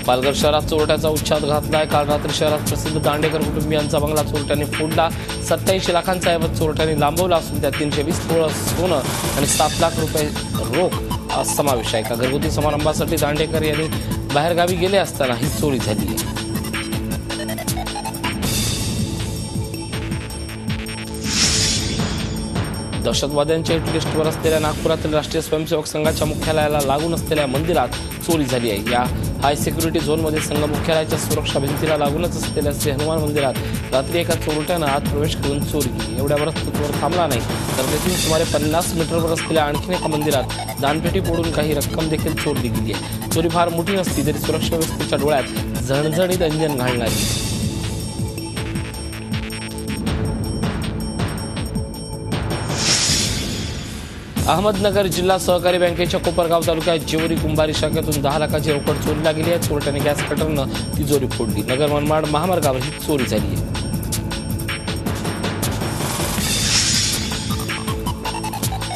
पालघर शहरात चोरट्याचा उच्छाद घातलाय। काल रात्री शहरात प्रसिद्ध दांडेकर कुटुंबियांचा बंगला चोरट्यांनी फोडला। 87 लाखांचा ऐवज चोरट्यांनी लांबवला असून त्यात 320 तोळ सोनं आणि 7 लाख रुपये रोख समावेश आहे। एका घरगुती समारंभासाठी दांडेकर यांनी बाहेरगावी गेले असताना ही चोरी झाली आहे। दहशतवाद्यांच्या हिट लिस्टवर असलेल्या नागपुरातील राष्ट्रीय स्वयंसेवक संघाच्या मुख्यालयाला लागून असलेल्या मंदिरात चोरी झाली आहे। या हाय सिक्युरिटी झोनमध्ये संघ मुख्यालयाच्या सुरक्षा भिंतीला लागूनच असलेल्या श्री हनुमान मंदिरात रात्री एका चोरट्यानं आत प्रवेश करून चोरी केली। एवढ्यावरच तो चोर थांबला नाही तर तेथून सुमारे 50 मीटरवर असलेल्या आणखी एका मंदिरात दानपेटी फोडून काही रक्कम देखील चोरली गेली आहे। चोरी फार मोठी नसली तरी सुरक्षा व्यवस्थेच्या डोळ्यात झणझणीत अंजन घालणारी। अहमदनगर जिल्हा सहकारी बँकेच्या कोपरगाव तालुक्यात जेवरी कुंभारी शाखेतून 10 लाखाची रोकड चोरीला गेली आहे। चोरट्याने गॅस कटरनं तिजोरी फोडली। नगर मनमाड महामार्गावर ही चोरी झाली आहे।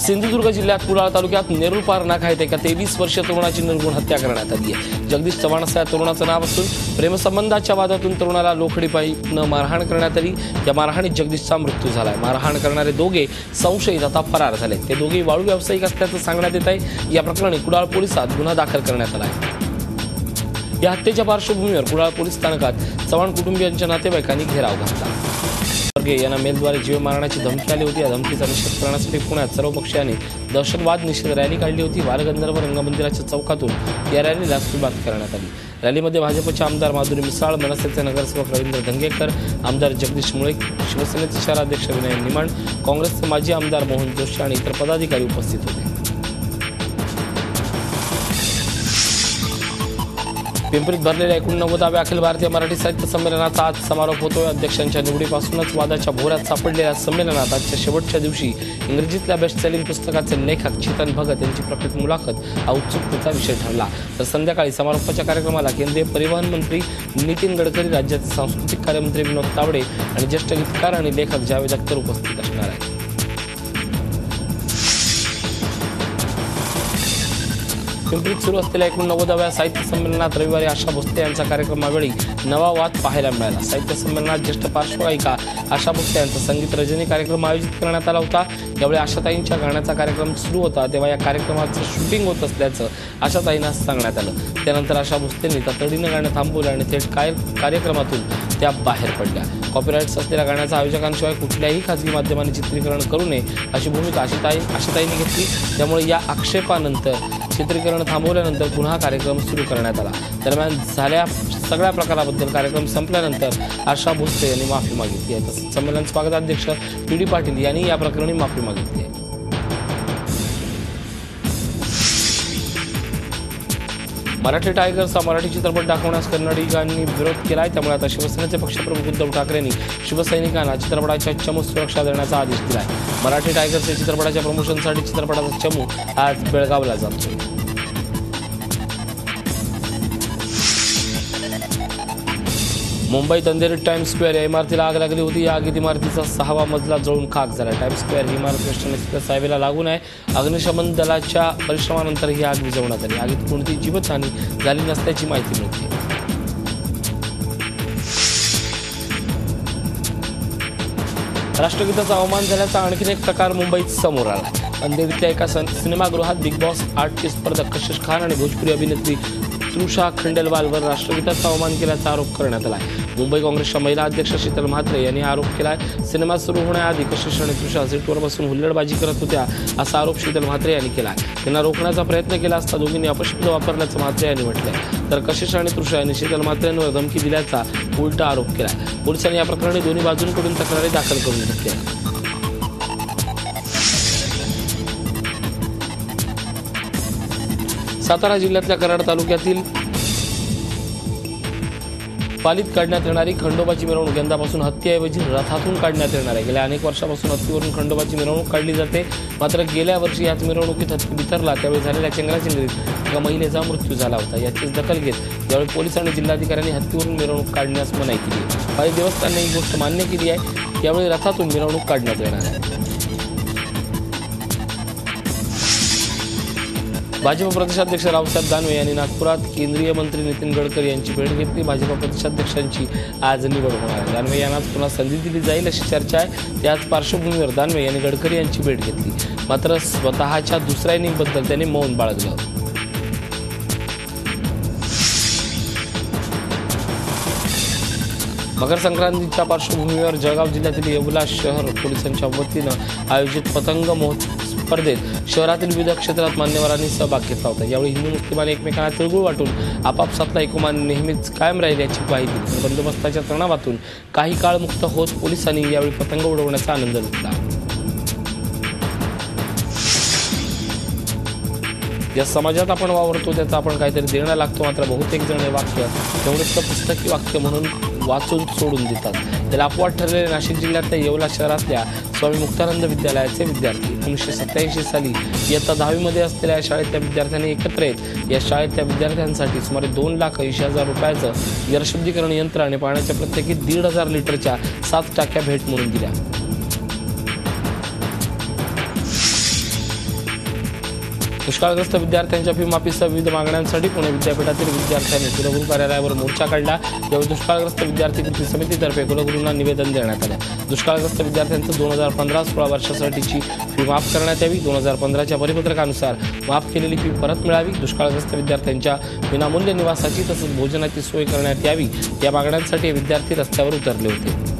सिंधुदुर्ग जिल्ह्यात कुडाळ तालुक्यात नेरुळपार नाका येथे एका 23 वर्षीय तरुणाची निर्गुण हत्या करण्यात आली आहे। जगदीश चव्हाण असं या तरुणाचं नाव असून प्रेमसंबंधाच्या वादातून तरुणाला लोखंडी पाईपनं मारहाण करण्यात आली। या मारहाणीत जगदीशचा मृत्यू झालाय। मारहाण करणारे दोघे संशयित आता फरार झाले। ते दोघे वाळू व्यावसायिक असल्याचं सांगण्यात येत आहे। या प्रकरणी कुडाळ पोलिसात गुन्हा दाखल करण्यात आला आहे। या हत्येच्या पार्श्वभूमीवर कुडाळ पोलीस स्थानकात चव्हाण कुटुंबियांच्या नातेवाईकांनी घेराव घातला। यांना मेलद्वारे जीव मारण्याची धमकी आली होती। या धमकीचा निषेध करण्यासाठी पुण्यात सर्व पक्षांनी दहशतवाद निषेध रॅली काढली होती। बालगंधर्व रंगमंदिराच्या चौकातून या रॅलीला सुरुवात करण्यात आली। रॅलीमध्ये भाजपचे आमदार माधुरी मिसाळ, मनसेचे नगरसेवक रवींद्र धंगेकर, आमदार जगदीश मुळे, शिवसेनेचे शहराध्यक्ष विनय निमाण, काँग्रेसचे माजी आमदार मोहन जोशी आणि इतर पदाधिकारी उपस्थित होते। पिंपरीत भरलेल्या 89व्या अखिल भारतीय मराठी साहित्य संमेलनाचा आज समारोप होतोय। अध्यक्षांच्या निवडीपासूनच वादाच्या भोवऱ्यात सापडलेल्या संमेलनात आजच्या शेवटच्या दिवशी इंग्रजीतल्या बेस्ट सेलिंग पुस्तकाचे लेखक चेतन भगत यांची प्रकट मुलाखत हा उत्सुकतेचा विषय ठरला। तर संध्याकाळी समारोपाच्या कार्यक्रमाला केंद्रीय परिवहन मंत्री नितीन गडकरी, राज्याचे सांस्कृतिक कार्यमंत्री विनोद तावडे आणि ज्येष्ठ गीतकार आणि लेखक जावेद अख्तर उपस्थित असणार आहेत। पिंपरीत सुरू असलेल्या 89व्या साहित्य संमेलनात रविवारी आशा भोसले यांचा कार्यक्रमावेळी नवा वाद पाहायला मिळाला। साहित्य संमेलनात ज्येष्ठ पार्श्वगायिका आशा भोसले यांचा संगीत रजनी कार्यक्रम आयोजित करण्यात आला होता। यावेळी आशाताईंच्या गाण्याचा कार्यक्रम सुरू होता तेव्हा या कार्यक्रमाचं शूटिंग होत असल्याचं आशाताईंना सांगण्यात आलं। त्यानंतर आशा भोसलेंनी तातडीनं गाणं थांबवलं आणि थेट कार्यक्रमातून त्या बाहेर पडल्या। कॉपीराईट्स असलेल्या गाण्याचं आयोजकांशिवाय कुठल्याही खासगी माध्यमांनी चित्रीकरण करू नये अशी भूमिका आशाताईंनी घेतली। त्यामुळे या आक्षेपानंतर चित्रीकरण थांबवल्यानंतर पुन्हा कार्यक्रम सुरू करण्यात आला। दरम्यान झाल्या सगळ्या प्रकाराबद्दल कार्यक्रम संपल्यानंतर आशा भोसले यांनी माफी मागितली आहे। तसंच संमेलन स्वागताध्यक्ष पी डी पाटील यांनी या प्रकरणी माफी मागितली आहे। मराठी टायगर्स हा मराठी चित्रपट दाखवण्यास कन्नडिगांनी विरोध केलाय। त्यामुळे आता शिवसेनेचे पक्षप्रमुख उद्धव ठाकरेंनी शिवसैनिकांना चित्रपटाच्या चमू सुरक्षा देण्याचा आदेश दिलाय। मराठी टायगर्स या चित्रपटाच्या प्रमोशनसाठी चित्रपटाचा चमू आज बेळगावला जातोय। मुंबईत अंधेरीत टाइम्स स्क्वेअर या इमारतीला आग लागली होती। या आगीत इमारतीचा 6वा मजला जळून खाक झाला। टाइम्स स्क्वेअर ही इमारत वेस्टर्न एक्सप्रेस हायवेला लागून आहे। अग्निशमन दलाच्या परिश्रमानंतर ही आग विझवण्यात आली। आगीत कोणतीही जीवितहानी झाली नसल्याची माहिती मिळते। राष्ट्रगीताचा अवमान झाल्याचा आणखी एक प्रकार मुंबईत समोर आला। अंधेरीतल्या एका सिनेमागृहात बिग बॉस 8चे स्पर्धक कशिश खान आणि भोजपुरी अभिनेत्री तृषा खंडेलवालवर राष्ट्रगीताचा अवमान केल्याचा आरोप करण्यात आला आहे। मुंबई काँग्रेसच्या महिला अध्यक्ष शीतल म्हात्रे यांनी आरोप केलाय। सिनेमा सुरू होण्याआधी कशिश आणि तृषा सीटवर बसून हुल्लडबाजी करत होत्या असा आरोप शीतल म्हात्रे यांनी केला आहे। त्यांना रोखण्याचा प्रयत्न केला असता दोघींनी अपशब्द वापरल्याचं म्हात्रे यांनी म्हटलंय। तर कशिश आणि तृषा यांनी शीतल म्हात्रेंवर धमकी दिल्याचा उलटा आरोप केलाय। पोलिसांनी या प्रकरणी दोन्ही बाजूंकडून तक्रारी दाखल करून घेतल्या। सातारा जिल्ह्यातल्या कराड तालुक्यातील पालीत काढण्यात येणारी खंडोबाची मिरवणूक यंदापासून हत्तीऐवजी रथातून काढण्यात येणार आहे। गेल्या अनेक वर्षापासून हत्तीवरून खंडोबाची मिरवणूक काढली जाते। मात्र गेल्या वर्षी याच मिरवणुकीत हत्ती बिथरला त्यावेळी झालेल्या चेंगराचेंगरीत एका महिलेचा मृत्यू झाला होता। याचीच दखल घेत त्यावेळी पोलीस आणि जिल्हाधिकाऱ्यांनी हत्तीवरून मिरवणूक काढण्यास मनाई केली। काही देवस्थानांनी ही गोष्ट मान्य केली आहे। यावेळी रथातून मिरवणूक काढण्यात येणार आहे। भाजप प्रदेशाध्यक्ष रावसाहेब दानवे यांनी नागपुरात केंद्रीय मंत्री नितीन गडकरी यांची भेट घेतली। भाजप प्रदेशाध्यक्षांची आज निवड होणार आहे। दानवे यांनाच पुन्हा संधी दिली जाईल अशी चर्चा आहे। त्याच पार्श्वभूमीवर दानवे यांनी गडकरी यांची भेट घेतली, मात्र स्वतःच्या दुसऱ्या इनिंगबद्दल त्यांनी मौन बाळगलं। मकर संक्रांतीच्या पार्श्वभूमीवर जळगाव जिल्ह्यातील येवला शहर पोलिसांच्या वतीनं आयोजित पतंग महोत्सव स्पर्धेत शहरातील विविध क्षेत्रात मान्यवरांनी सहभाग घेतला होता। यावेळी हिंदू मुस्लिमांनी एकमेकांना तिळगुळ वाटून आपापसातला एकोपा नेहमीच कायम राहील याची ग्वाही दिली। बंदोबस्ताच्या तणावातून काही काळ मुक्त होत पोलिसांनी यावेळी पतंग उडवण्याचा आनंद लुटला। या समाजात आपण वावरतो त्याचा आपण काहीतरी देणं लागतो, मात्र बहुतेक जण हे वाक्य तेवढेच पुस्तकी वाक्य म्हणून वाचून सोडून देतात। त्याला अपवाद ठरलेले नाशिक जिल्ह्यातल्या येवला शहरातल्या स्वामी मुक्तानंद विद्यालयाचे विद्यार्थी 1987 साली इयत्ता 10वी मध्ये असलेल्या शाळेतल्या विद्यार्थ्यांनी एकत्र येत या शाळेतल्या विद्यार्थ्यांसाठी सुमारे 2,80,000 रुपयाचं जलशुद्धीकरण यंत्र आणि पाण्याच्या प्रत्येकी 1,500 लिटरच्या 7 टाक्या भेट म्हणून दिल्या। दुष्काळग्रस्त विद्यार्थ्यांच्या फी माफीसह विविध मागण्यांसाठी पुणे विद्यापीठातील विद्यार्थ्यांनी कुलगुरू कार्यालयावर मोर्चा काढला। यावेळी दुष्काळग्रस्त विद्यार्थी कृती समितीतर्फे कुलगुरूंना निवेदन देण्यात आले। दुष्काळग्रस्त विद्यार्थ्यांचं 2015-16 वर्षासाठीची फी माफ करण्यात यावी। 2015च्या परिपत्रकानुसार माफ केलेली फी परत मिळावी। दुष्काळग्रस्त विद्यार्थ्यांच्या विनामूल्य निवासाची तसंच भोजनाची सोय करण्यात यावी। या मागण्यांसाठी विद्यार्थी रस्त्यावर उतरले होते।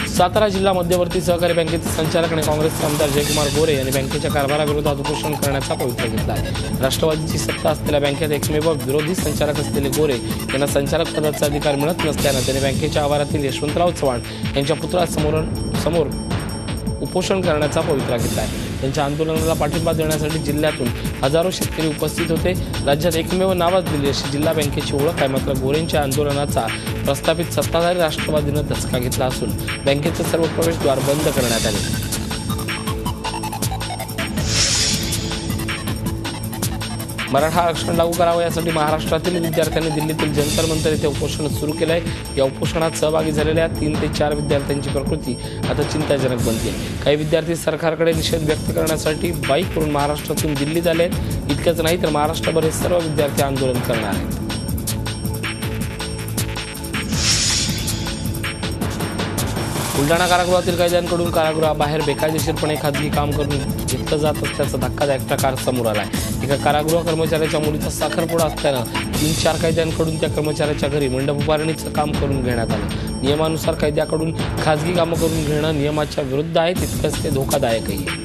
सातारा जिल्हा मध्यवर्ती सहकारी बँकेचे संचालक आणि काँग्रेसचे आमदार जयकुमार गोरे यांनी बँकेच्या कारभाराविरोधात उपोषण करण्याचा पवित्रा घेतला आहे। राष्ट्रवादीची सत्ता असलेल्या बँकेत एकमेव विरोधी संचालक असलेले गोरे यांना संचालक पदाचा अधिकार मिळत नसल्यानं त्यांनी बँकेच्या आवारातील यशवंतराव चव्हाण यांच्या पुतळ्यासमोर उपोषण करण्याचा पवित्रा घेतला आहे। त्यांच्या आंदोलनाला पाठिंबा देण्यासाठी जिल्ह्यातून हजारो शेतकरी उपस्थित होते। राज्यात एकमेव नावाज दिली अशी जिल्हा बँकेची ओळख आहे, मात्र गोरेंच्या आंदोलनाचा प्रस्थापित सत्ताधारी राष्ट्रवादीनं धसका घेतला असून बँकेचे सर्व प्रवेशद्वार बंद करण्यात आले। मराठा आरक्षण लागू करावं यासाठी महाराष्ट्रातील विद्यार्थ्यांनी दिल्लीतील जंतर मंतर येथे उपोषण सुरू केलं आहे। या उपोषणात सहभागी झालेल्या 3 ते 4 विद्यार्थ्यांची प्रकृती आता चिंताजनक बनते आहे। काही विद्यार्थी सरकारकडे निषेध व्यक्त करण्यासाठी बाईक करून महाराष्ट्रातून दिल्लीत आले आहेत। इतकंच नाही तर महाराष्ट्रभर हे सर्व विद्यार्थी आंदोलन करणार आहेत। बुलढाणा कारागृहातील कैद्यांकडून कारागृहाबाहेर बेकायदेशीरपणे खाजगी काम करून घेतलं जात असल्याचा धक्कादायक प्रकार समोर आलाय। एका कारागृह कर्मचाऱ्याच्या मुलीचा साखरपुडा असल्यानं 3-4 कैद्यांकडून त्या कर्मचाऱ्याच्या घरी मंडप उभारणीचं काम करून घेण्यात आलं। नियमानुसार कैद्याकडून खाजगी कामं करून घेणं नियमाच्या विरुद्ध आहे, तितकंच ते धोकादायकही आहे।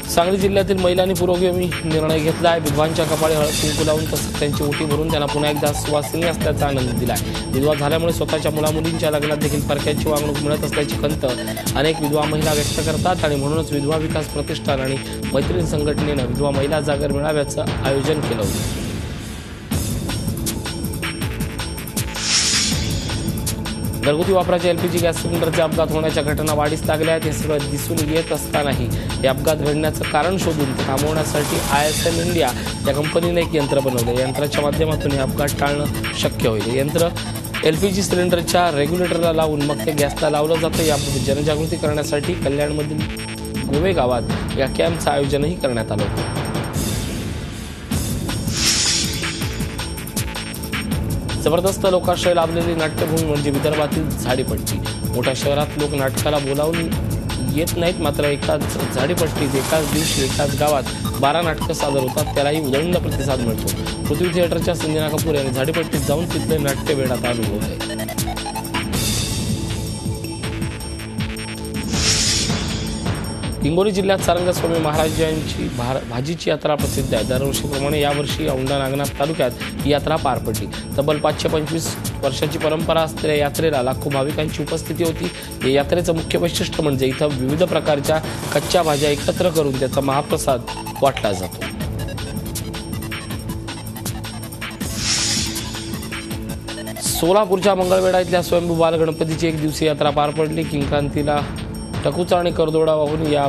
सांगली जिल्ह्यातील महिलांनी पुरोगामी निर्णय घेतला आहे। विधवांच्या कपाळी हळद कुंकू लावून तसंच त्यांची ओटी भरून त्यांना पुन्हा एकदा सुवासिनी असल्याचा आनंद दिला आहे। विधवा झाल्यामुळे स्वतःच्या मुलामुलींच्या लग्नात देखील परक्याची वागणूक मिळत असल्याची खंत अनेक विधवा महिला व्यक्त करतात आणि म्हणूनच विधवा विकास प्रतिष्ठान आणि मैत्रीण संघटनेनं विधवा महिला जागर मेळाव्याचं आयोजन केलं होतं। घरगुती वापराच्या एलपीजी गॅस सिलेंडरचे अपघात होण्याच्या घटना वाढीस लागल्या आहेत। हे सगळं दिसून येत असतानाही हे अपघात घडण्याचं कारण शोधून ते थांबवण्यासाठी ISM इंडिया या कंपनीने एक यंत्र बनवलं। यंत्राच्या माध्यमातून हे अपघात टाळणं शक्य होईल। यंत्र एलपीजी सिलेंडरच्या रेग्युलेटरला लावून मग ते गॅसला लावलं जातं। याबाबत जनजागृती करण्यासाठी कल्याणमधील गोवे गावात या कॅम्पचं आयोजनही करण्यात आलं होतं। जबरदस्त लोकाश्रय लाभलेली नाट्यभूमी म्हणजे विदर्भातील झाडीपट्टी। मोठ्या शहरात लोक नाटकाला बोलावून येत नाहीत, मात्र एकाच झाडीपट्टीत एकाच दिवशी एकाच गावात 12 नाटकं सादर होतात, त्यालाही उदंड प्रतिसाद मिळतो। पृथ्वी थिएटरच्या संजना कपूर यांनी झाडीपट्टीत जाऊन तिथले नाट्य वेळात अनुभवलंय। हिंगोली जिल्ह्यात सारंगस्वामी महाराज यांची भाजीची यात्रा प्रसिद्ध आहे। दरवर्षीप्रमाणे यावर्षी औंढा नागनाथ तालुक्यात ही यात्रा पार पडली। तब्बल 525 वर्षाची परंपरा असलेल्या यात्रेला लाखो भाविकांची उपस्थिती होती। या यात्रेचं मुख्य वैशिष्ट्य म्हणजे इथं विविध प्रकारच्या कच्च्या भाज्या एकत्र करून त्याचा महाप्रसाद वाटला जातो। सोलापूरच्या मंगळवेढा इथल्या स्वयंभू बालगणपतीची एक दिवसीय यात्रा पार पडली। किंक्रांतीला टकुचा आणि करदोडा वाहून या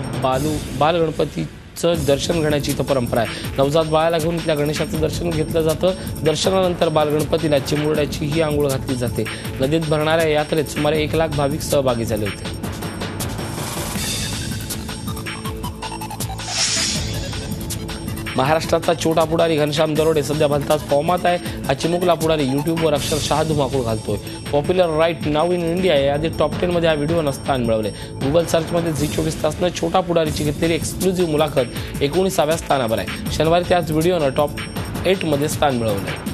बालगणपती गणेशाचं दर्शन घेण्याची इथं परंपरा आहे। नवजात बाळाला घेऊन इथल्या गणेशाचं दर्शन घेतलं जातं। दर्शनानंतर बालगणपतीला चिमुरड्याची ही आंघोळ घातली जाते। नदीत भरणाऱ्या यात्रेत सुमारे 1 लाख भाविक सहभागी झाले होते। महाराष्ट्राचा छोटा पुढारी घनश्याम दरोडे सध्या भलताच फॉर्मात आहे। हा चिमुकला पुढारी युट्यूबवर अक्षरशः धुमाकूळ घालतोय। पॉप्युलर राईट नाव इन इंडिया या यादीत टॉप 10 मध्ये हा व्हिडिओनं स्थान मिळवले। गुगल सर्चमध्ये झी 24 तासनं छोटा पुढारीची घेतलेली एक्सक्लुझिव्ह मुलाखत 19व्या स्थानावर आहे। शनिवारी त्याच व्हिडिओनं टॉप 8 मध्ये स्थान मिळवले।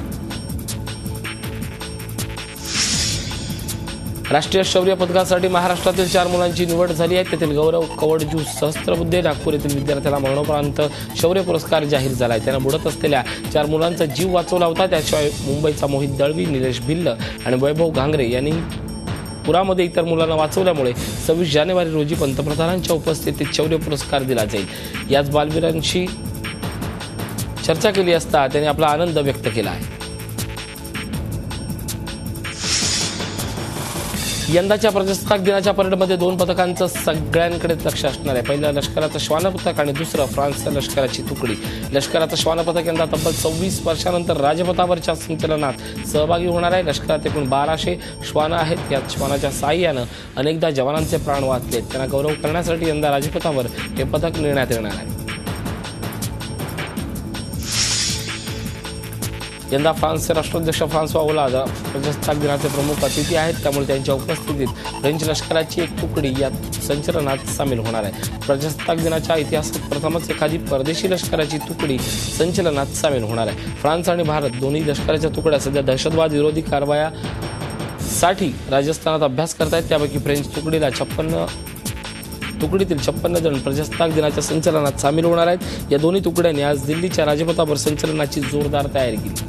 राष्ट्रीय शौर्य पदकासाठी महाराष्ट्रातील 4 मुलांची निवड झाली आहे। त्यातील गौरव कवडजू सहस्त्रबुद्धे नागपूर येथील विद्यार्थ्याला मरणोपरांत शौर्य पुरस्कार जाहीर झाला आहे। त्यानं बुडत असलेल्या 4 मुलांचा जीव वाचवला होता। त्याशिवाय मुंबईचा मोहित दळवी, निलेश भिल्ल आणि वैभव घांगरे यांनी पुरामध्ये इतर मुलांना वाचवल्यामुळे 26 जानेवारी रोजी पंतप्रधानांच्या उपस्थितीत शौर्य पुरस्कार दिला जाईल। याच बालवीरांशी चर्चा केली असता त्यांनी आपला आनंद व्यक्त केला आहे। यंदाच्या प्रजासत्ताक दिनाच्या परेडमध्ये 2 पथकांचं सगळ्यांकडे लक्ष असणार आहे। पहिलं लष्कराचं श्वान पथक आणि दुसरं फ्रान्सच्या लष्कराची तुकडी। लष्कराचं श्वान पथक यंदा तब्बल 26 वर्षांनंतर राजपथावरच्या संचलनात सहभागी होणार आहे। लष्करात एकूण 1200 श्वान आहेत। यात श्वानाच्या साहाय्यानं अनेकदा जवानांचे प्राण वाचले। त्यांना गौरव करण्यासाठी यंदा राजपथावर हे पथक नेण्यात येणार आहे। यंदा फ्रान्सचे राष्ट्राध्यक्ष फ्रान्सवा ओलाद प्रजासत्ताक दिनाचे प्रमुख अतिथी आहेत। त्यामुळे त्यांच्या उपस्थितीत फ्रेंच लष्कराची एक तुकडी यात संचलनात सामील होणार आहे। प्रजासत्ताक दिनाच्या इतिहासात प्रथमच एखादी परदेशी लष्कराची तुकडी संचलनात सामील होणार आहे। फ्रान्स आणि भारत दोन्ही लष्कराच्या तुकड्या सध्या दहशतवाद विरोधी कारवायासाठी राजस्थानात अभ्यास करतायत। त्यापैकी फ्रेंच तुकडीतील 56 जण प्रजासत्ताक दिनाच्या संचलनात सामील होणार आहेत। या दोन्ही तुकड्यांनी आज दिल्लीच्या राजपथावर संचलनाची जोरदार तयारी केली।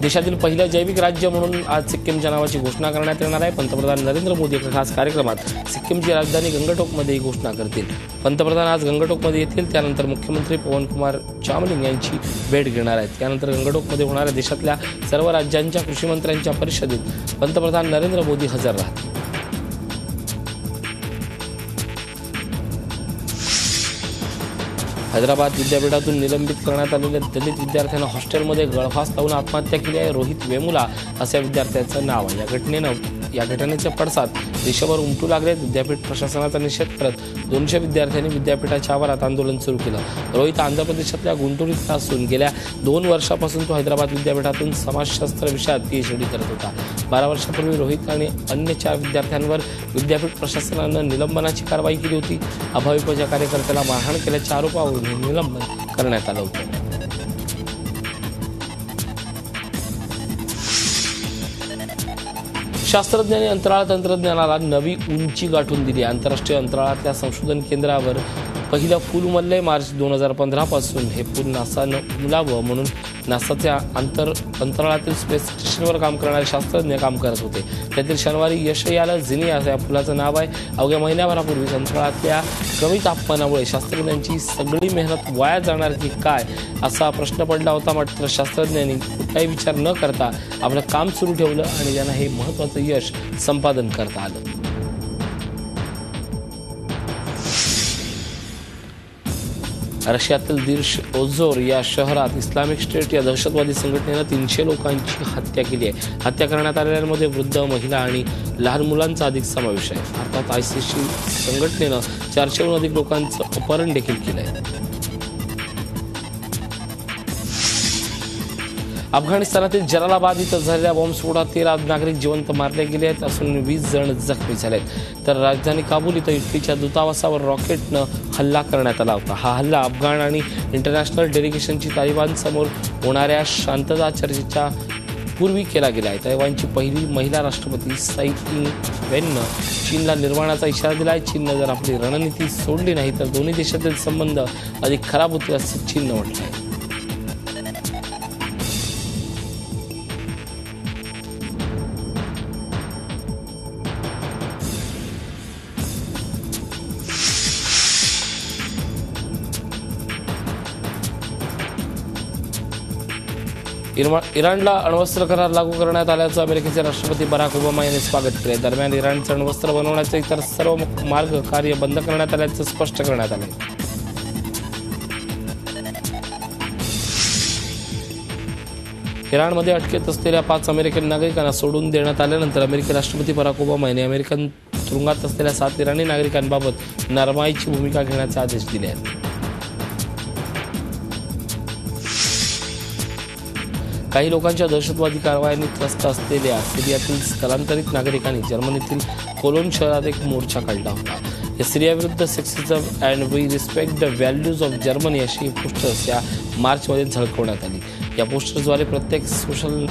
देशातील पहिलं जैविक राज्य म्हणून आज सिक्कीमच्या नावाची घोषणा करण्यात येणार आहे। पंतप्रधान नरेंद्र मोदी एका खास कार्यक्रमात सिक्कीमची राजधानी गंगटोकमध्ये ही घोषणा करतील। पंतप्रधान आज गंगटोकमध्ये येतील। त्यानंतर मुख्यमंत्री पवन कुमार चामलिंग यांची भेट घेणार आहेत। त्यानंतर गंगटोकमध्ये होणाऱ्या देशातल्या सर्व राज्यांच्या कृषी मंत्र्यांच्या परिषदेत पंतप्रधान नरेंद्र मोदी हजर राहतील। हैदराबाद विद्यापीठातून निलंबित करण्यात आलेल्या दलित विद्यार्थ्यांना हॉस्टेलमध्ये गळफास लावून आत्महत्या केली आहे। रोहित वेमुला असे विद्यार्थ्याचं नाव आहे। या घटनेचे पडसाद देशभर उमटू लागले। विद्यापीठ प्रशासनाचा निषेध करत 200 विद्यार्थ्यांनी विद्यापीठाच्या आवारात आंदोलन सुरू केलं। रोहित आंध्र प्रदेशातल्या गुंटूर असून गेल्या 2 वर्षापासून तो हैदराबाद विद्यापीठातून समाजशास्त्र विषयात PhD करत होता। 12 वर्षापूर्वी रोहित आणि अन्य 4 विद्यार्थ्यांवर विद्यापीठ प्रशासनानं निलंबनाची कारवाई केली होती। अभाविपच्या कार्यकर्त्याला मारहाण केल्याच्या आरोपावरून हे निलंबन करण्यात आलं होतं। शास्त्रज्ञांनी अंतराळ तंत्रज्ञानाला नवी उंची गाठून दिली। आंतरराष्ट्रीय अंतराळातल्या संशोधन केंद्रावर पहिलं पूल उमललंय। मार्च 2015 पासून हे पूल नासानं उमलावं म्हणून नासाच्या अंतराळातील स्पेस स्टेशनवर काम करणारे शास्त्रज्ञ काम करत होते। त्यातील शनिवारी यशयाला झिनियास या पुलाचं नाव आहे। अवघ्या महिन्याभरापूर्वी अंतराळातल्या कमी तापमानामुळे शास्त्रज्ञांची सगळी मेहनत वाया जाणार की काय असा प्रश्न पडला होता। मात्र शास्त्रज्ञांनी कुठलाही विचार न करता आपलं काम सुरू ठेवलं आणि त्यांना हे महत्त्वाचं यश संपादन करता आलं। रशियातील दिर्श ओझोर या शहरात इस्लामिक स्टेट या दहशतवादी संघटनेनं 300 लोकांची हत्या केली आहे। हत्या करण्यात आलेल्यांमध्ये वृद्ध, महिला आणि लहान मुलांचा अधिक समावेश आहे। अर्थात ISIS संघटनेनं 400हून अधिक लोकांचं अपहरण देखील केलं आहे। अफगाणिस्तानातील जलालाबाद इथं झालेल्या बॉम्बस्फोटात 13 नागरिक जिवंत मारले गेले आहेत असून 20 जण जखमी झालेत। तर राजधानी काबूल इथं इटलीच्या दूतावासावर रॉकेटनं हल्ला करण्यात आला होता। हा हल्ला अफगाण आणि इंटरनॅशनल डेलिगेशनची तालिबानसमोर होणाऱ्या शांतता चर्चेच्या पूर्वी केला गेला आहे। तैवानची पहिली महिला राष्ट्रपती साई इंग-वेननं चीनला निर्वाणाचा इशारा दिला आहे। चीननं जर आपली रणनीती सोडली नाही तर दोन्ही देशातील संबंध अधिक खराब होतील असं चीननं म्हटलं आहे। इराणला अण्वस्त्र करार लागू करण्यात आल्याचं अमेरिकेचे राष्ट्रपती बराक ओबामा यांनी स्वागत केले. दरम्यान इराणचं अण्वस्त्र बनवण्याचे इतर सर्व मार्ग कार्य बंद करण्यात आल्याचं स्पष्ट करण्यात आले. इराणमध्ये अटकेत असलेल्या 5 अमेरिकन नागरिकांना सोडून देण्यात आल्यानंतर अमेरिकी राष्ट्रपती बराक ओबामा यांनी अमेरिकन तुरुंगात असलेल्या 7 इराणी नागरिकांबाबत नरमाईची भूमिका घेण्याचे आदेश दिले आहेत. काही लोकांच्या दहशतवादी कारवायांनी त्रस्त असलेल्या सिरियातील स्थलांतरित नागरिकांनी जर्मनीतील कोलोन शहरात एक मोर्चा काढला होता. या सिरियाविरुद्ध sexism and we respect the values of Germany अशी पोस्टर्स या मार्चमध्ये झळकवण्यात आली. या पोस्टर्सद्वारे प्रत्येक सोशल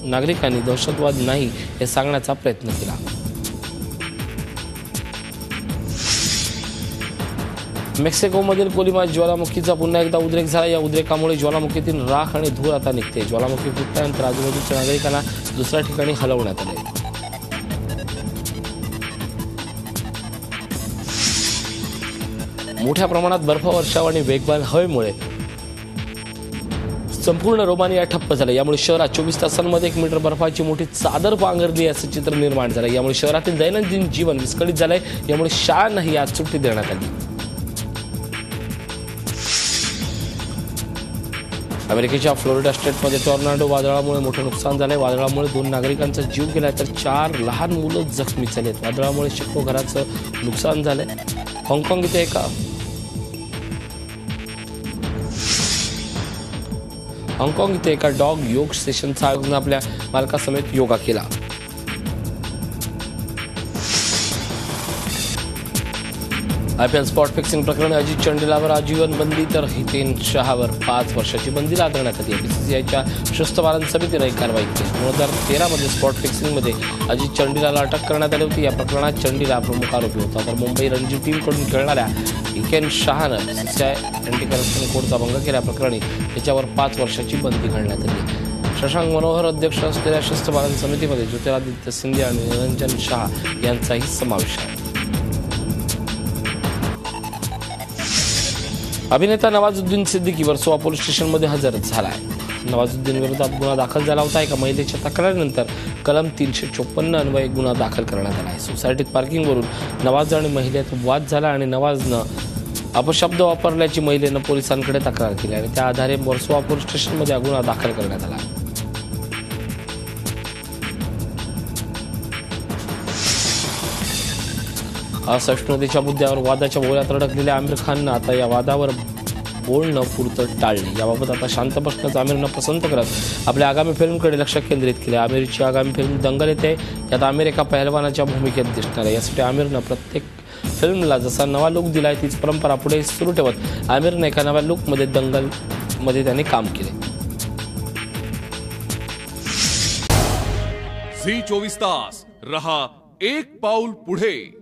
नागरिकांनी दहशतवाद नाही हे सांगण्याचा प्रयत्न केला. मेक्सिकोमधील कोलिमा ज्वालामुखीचा पुन्हा एकदा उद्रेक झाला. या उद्रेकामुळे ज्वालामुखीतील राख आणि धूर आता निघते. ज्वालामुखी फुटल्यानंतर आजूबाजूच्या नागरिकांना दुसऱ्या ठिकाणी हलवण्यात आले. मोठ्या प्रमाणात बर्फवर्षाव आणि वेगवान हवेमुळे संपूर्ण रोमानिया ठप्प झालं. यामुळे शहरात 24 तासांमध्ये 1 मीटर बर्फाची मोठी चादर पांघरली असं चित्र निर्माण झालं. यामुळे शहरातील दैनंदिन जीवन विस्कळीत झालंय. यामुळे शाळांनाही आज सुट्टी देण्यात आली. अमेरिकेच्या फ्लोरिडा स्टेटमध्ये टॉर्नाडो वादळामुळे मोठं नुकसान झालंय. वादळामुळे 2 नागरिकांचा जीव गेलाय तर 4 लहान मुलं जखमी झालेत. वादळामुळे शेकडो घराचं नुकसान झालंय. हाँगकाँग इथे एका डॉग योग सेशनचं आयोजन आपल्या मालकासमेत योगा केला. IPL स्पॉट फिक्सिंग प्रकरणी अजित चंडीलावर आजीवन बंदी तर हितेन शहावर 5 वर्षाची बंदी लादण्यात आली. BCCIच्या शिस्तपालन समितीने ही कारवाई केली. 2013 मध्ये स्पॉट फिक्सिंगमध्ये अजित चंडीलाला अटक करण्यात आली होती. या प्रकरणात चंडीला प्रमुख आरोपी होता. तर मुंबई रणजी टीमकडून खेळणाऱ्या हितेन शहानं BCCI अँटी करप्शन कोडचा भंग केल्याप्रकरणी त्याच्यावर 5 वर्षाची बंदी घालण्यात आली. शशांक मनोहर अध्यक्ष असलेल्या शिस्तपालन समितीमध्ये ज्योतिरादित्य सिंधिया आणि निरंजन शहा यांचाही समावेश आहे. अभिनेता नवाजुद्दीन सिद्दीकी वर्सोवा पोलीस स्टेशनमध्ये हजर झाला आहे. नवाजुद्दीन विरोधात गुन्हा दाखल झाला होता. एका महिलेच्या तक्रारीनंतर कलम 356 अन्वये गुन्हा दाखल करण्यात आला आहे. सोसायटीत पार्किंगवरून नवाज आणि महिलेत वाद झाला आणि नवाजनं अपशब्द वापरल्याची महिलेनं पोलिसांकडे तक्रार केली आणि त्या आधारे वर्सोवा पोलीस स्टेशनमध्ये गुन्हा दाखल करण्यात आला. असहिष्णुतेच्या मुद्द्यावर वादाच्या भोवऱ्यात अडकलेल्या आमिर खाननं आता या वादावर बोलणं पुरतं टाळले. याबाबत आता शांत बसण्याचं आमिरनं पसंत करत आपल्या आगामी फिल्मकडे लक्ष केंद्रित केले. आमिरची आगामी फिल्म दंगल येते. यात आमिर एका पहलवानाच्या भूमिकेत दिसणार आहे. यासाठी आमिरनं प्रत्येक फिल्मला जसा नवा लुक दिलाय तीच परंपरा पुढे सुरू ठेवत आमिरनं एका नव्या लुकमध्ये दंगलमध्ये त्याने काम केले. झी 24 तास रहा एक पाऊल पुढे.